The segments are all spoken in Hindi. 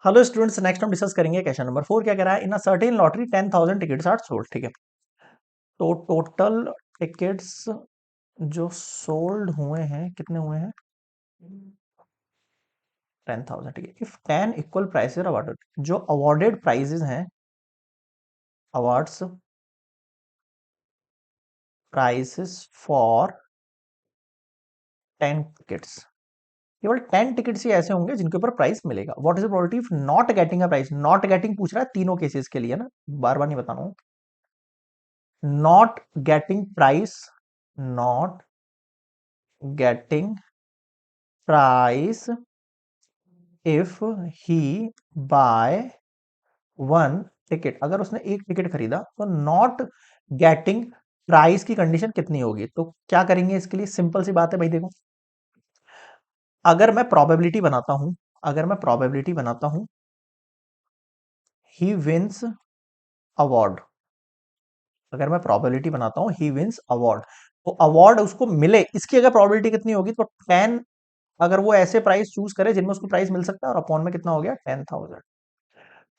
हेलो स्टूडेंट्स, नेक्स्ट हम डिस्कस करेंगे क्वेश्चन नंबर 4। क्या कह रहा है? In a certain lottery 10,000 tickets are sold. ठीक है, तो टोटल टिकट्स जो सोल्ड हुए हैं कितने हुए हैं? 10,000। ठीक है, if 10 equal prizes are awarded, जो अवार्डेड प्राइजेस हैं, अवार्ड्स प्राइसेस फॉर 10 टिकट्स, केवल 10 टिकट्स ही ऐसे होंगे जिनके ऊपर प्राइस मिलेगा। What is the probability of not getting a price? Not getting पूछ रहा है तीनों केसेस के लिए ना, बार बार नहीं बताना हूं। Not getting price, not getting prize if he by one ticket, अगर उसने एक टिकट खरीदा तो नॉट गेटिंग प्राइस की कंडीशन कितनी होगी? तो क्या करेंगे इसके लिए? सिंपल सी बात है भाई, देखो, अगर मैं प्रोबेबिलिटी बनाता हूं, अगर मैं प्रोबेबिलिटी बनाता हूं ही विंस अवार्ड, अगर मैं प्रोबेबिलिटी बनाता हूं ही विंस अवार्ड, तो अवार्ड उसको मिले, इसकी अगर प्रोबेबिलिटी कितनी होगी? तो 10, अगर वो ऐसे प्राइस चूज करे जिनमें उसको प्राइस मिल सकता है, और अपॉन में कितना हो गया? 10,000।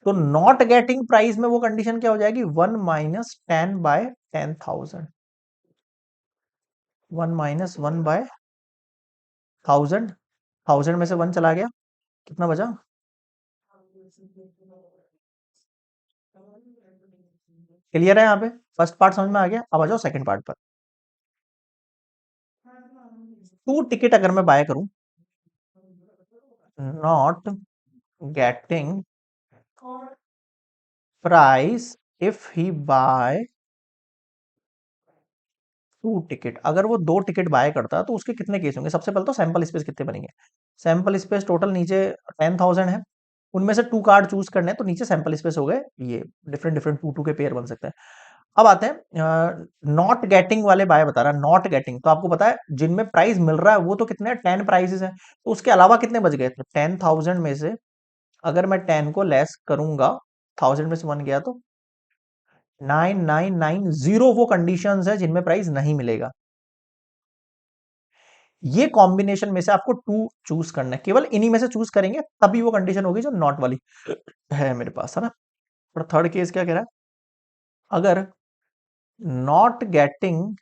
तो नॉट गेटिंग प्राइस में वो कंडीशन क्या हो जाएगी? 1 - 10/10,000, 1 - 1/1000, 1000 में से 1 चला गया, कितना बचा? क्लियर है? यहाँ पे फर्स्ट पार्ट समझ में आ गया। अब आ जाओ सेकंड पार्ट पर। 2 टिकट अगर मैं बाय करूं, not getting prize if he buy 2 ticket, अगर वो 2 टिकट बाय करता है तो उसके कितने केस होंगे? सबसे पहले तो सैंपल स्पेस कितने बनेंगे? सैंपल स्पेस टोटल नीचे 10,000 है, उनमें से 2 कार्ड चूज करने हैं, तो नीचे सैंपल स्पेस हो गए ये, डिफरेंट डिफरेंट 2 2 के पेयर बन सकते हैं। अब आते हैं नॉट गेटिंग वाले बाय बता रहा है। नॉट गेटिंग तो आपको पता है जिनमें प्राइस मिल रहा है वो तो कितने? 10 प्राइजेस है, तो उसके अलावा कितने बच गए? तो 10,000 में से अगर मैं 10 को लेस करूंगा, 1000 में से 1 गया, तो 9990 वो कंडीशंस है जिनमें प्राइस नहीं मिलेगा। ये कॉम्बिनेशन में से आपको 2 चूज करना है, केवल इन्हीं में से चूज करेंगे तभी वो कंडीशन होगी जो नॉट वाली है मेरे पास, है ना। और थर्ड केस क्या कह रहा है? अगर नॉट गेटिंग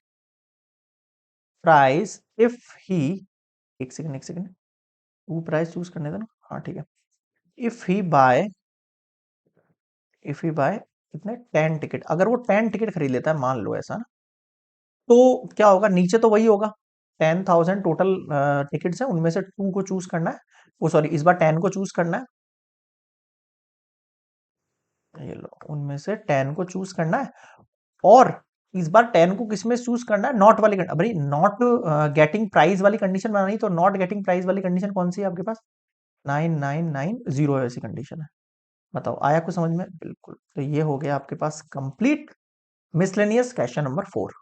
प्राइस इफ ही, एक सेकंड एक सेकंड, 2 प्राइस चूज करने देना, हाँ ठीक है। If he buy, if he buy कितने? 10 टिकट, अगर वो 10 टिकट खरीद लेता है, मान लो ऐसा ना, तो क्या होगा? नीचे तो वही होगा, 10,000 टोटल टिकट्स है, उनमें से 2 को चूज करना है, वो सॉरी इस बार 10 को चूज करना है, ये लो, उनमें से 10 को चूज करना है। और इस बार 10 को किसमें चूज करना है? नॉट वाली भाई, नॉट गेटिंग प्राइस वाली कंडीशन बनानी, तो नॉट गेटिंग प्राइस वाली कंडीशन कौन सी है आपके पास? 9990 ऐसी कंडीशन है। बताओ, आया कुछ समझ में? बिल्कुल, तो ये हो गया आपके पास कंप्लीट मिसलेनियस क्वेश्चन नंबर 4।